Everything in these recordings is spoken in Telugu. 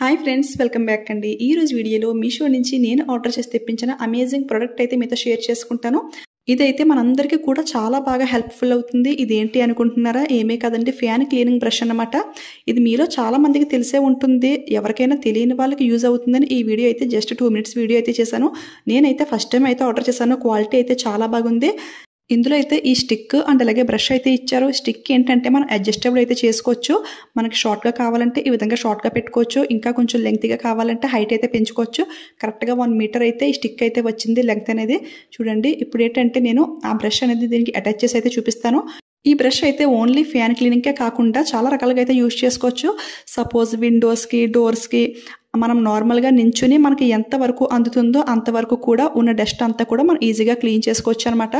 హాయ్ ఫ్రెండ్స్, వెల్కమ్ బ్యాక్ అండి. ఈ రోజు వీడియోలో మీషో నుంచి నేను ఆర్డర్ చేసి తెప్పించిన అమేజింగ్ ప్రోడక్ట్ అయితే మీతో షేర్ చేసుకుంటాను. ఇదైతే మనందరికీ కూడా చాలా బాగా హెల్ప్ఫుల్ అవుతుంది. ఇదేంటి అనుకుంటున్నారా? ఏమీ కాదండి, ఫ్యాన్ క్లీనింగ్ బ్రష్ అన్నమాట. ఇది మీలో చాలా మందికి తెలిసే ఉంటుంది. ఎవరికైనా తెలియని వాళ్ళకి యూజ్ అవుతుందని ఈ వీడియో అయితే జస్ట్ 2 minutes వీడియో అయితే చేశాను. నేనైతే ఫస్ట్ టైం అయితే ఆర్డర్ చేశాను. క్వాలిటీ అయితే చాలా బాగుంది. ఇందులో అయితే ఈ స్టిక్ అండ్ అలాగే బ్రష్ అయితే ఇచ్చారు. స్టిక్ ఏంటంటే మనం అడ్జస్టబుల్ అయితే చేసుకోవచ్చు. మనకి షార్ట్గా కావాలంటే ఈ విధంగా షార్ట్గా పెట్టుకోవచ్చు. ఇంకా కొంచెం లెంగ్త్గా కావాలంటే హైట్ అయితే పెంచుకోవచ్చు. కరెక్ట్గా 1 meter అయితే ఈ స్టిక్ అయితే వచ్చింది లెంగ్త్ అనేది. చూడండి, ఇప్పుడు ఏంటంటే నేను ఆ బ్రష్ అనేది దీనికి అటాచ్ చేసి అయితే చూపిస్తాను. ఈ బ్రష్ అయితే ఓన్లీ ఫ్యాన్ క్లీనింగ్కే కాకుండా చాలా రకాలుగా అయితే యూజ్ చేసుకోవచ్చు. సపోజ్ విండోస్కి, డోర్స్కి మనం నార్మల్గా నించుని మనకి ఎంతవరకు అందుతుందో అంతవరకు కూడా ఉన్న డస్ట్ అంతా కూడా మనం ఈజీగా క్లీన్ చేసుకోవచ్చు అనమాట.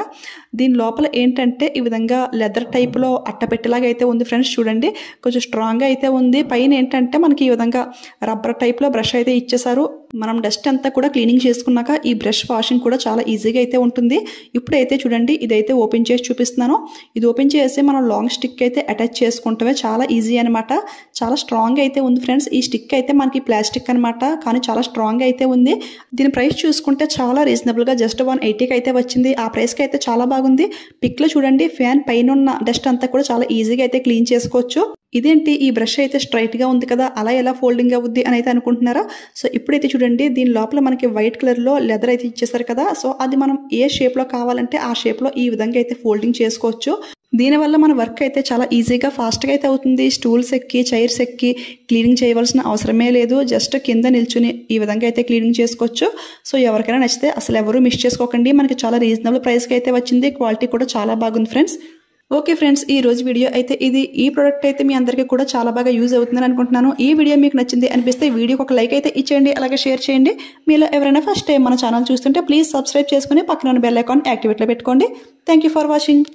దీని లోపల ఏంటంటే ఈ విధంగా లెదర్ టైప్లో అట్టపెట్టేలాగా అయితే ఉంది ఫ్రెండ్స్. చూడండి, కొంచెం స్ట్రాంగ్గా అయితే ఉంది. పైన ఏంటంటే మనకి ఈ విధంగా రబ్బర్ టైప్లో బ్రష్ అయితే ఇచ్చేసారు. మనం డస్ట్ అంతా కూడా క్లీనింగ్ చేసుకున్నాక ఈ బ్రష్ వాషింగ్ కూడా చాలా ఈజీగా అయితే ఉంటుంది. ఇప్పుడైతే చూడండి, ఇదైతే ఓపెన్ చేసి చూపిస్తున్నాను. ఇది ఓపెన్ చేసి మనం లాంగ్ స్టిక్ అయితే అటాచ్ చేసుకుంటే చాలా ఈజీ అనమాట. చాలా స్ట్రాంగ్ అయితే ఉంది ఫ్రెండ్స్. ఈ స్టిక్ అయితే మనకి ప్లాస్టిక్ అనమాట, కానీ చాలా స్ట్రాంగ్ అయితే ఉంది. దీని ప్రైస్ చూసుకుంటే చాలా రీజనబుల్గా జస్ట్ 180కి అయితే వచ్చింది. ఆ ప్రైస్కి అయితే చాలా బాగుంది. పిక్లో చూడండి, ఫ్యాన్ పైన ఉన్న డస్ట్ అంతా కూడా చాలా ఈజీగా అయితే క్లీన్ చేసుకోవచ్చు. ఇదేంటి ఈ బ్రష్ అయితే స్ట్రైట్గా ఉంది కదా, అలా ఎలా ఫోల్డింగ్ అవుద్ది అని అయితే అనుకుంటున్నారా? సో ఇప్పుడైతే చూడండి, దీని లోపల మనకి వైట్ కలర్లో లెదర్ అయితే ఇచ్చేసారు కదా. సో అది మనం ఏ షేప్లో కావాలంటే ఆ షేప్లో ఈ విధంగా అయితే ఫోల్డింగ్ చేసుకోవచ్చు. దీనివల్ల మన వర్క్ అయితే చాలా ఈజీగా ఫాస్ట్గా అయితే అవుతుంది. స్టూల్స్ ఎక్కి, చైర్స్ ఎక్కి క్లీనింగ్ చేయవలసిన అవసరమే లేదు. జస్ట్ కింద నిల్చుని ఈ విధంగా అయితే క్లీనింగ్ చేసుకోవచ్చు. సో ఎవరికైనా నచ్చితే అసలు ఎవరు మిస్ చేసుకోకండి. మనకి చాలా రీజనబుల్ ప్రైస్కి అయితే వచ్చింది. క్వాలిటీ కూడా చాలా బాగుంది ఫ్రెండ్స్. ఓకే ఫ్రెండ్స్, ఈ రోజు వీడియో అయితే ఇది. ఈ ప్రోడక్ట్ అయితే మీ అందరికీ కూడా చాలా బాగా యూజ్ అవుతుందని అనుకుంటున్నాను. ఈ వీడియో మీకు నచ్చింది అనిపిస్తే వీడియోకి ఒక లైక్ అయితే ఇచ్చేయండి, అలాగే షేర్ చేయండి. మీలో ఎవరైనా ఫస్ట్ టైం మన ఛానల్ చూస్తుంటే ప్లీజ్ సబ్స్క్రైబ్ చేసుకుని పక్కన ఉన్న బెల్ ఐకాన్ యాక్టివేట్లో పెట్టుకోండి. Thank you for watching.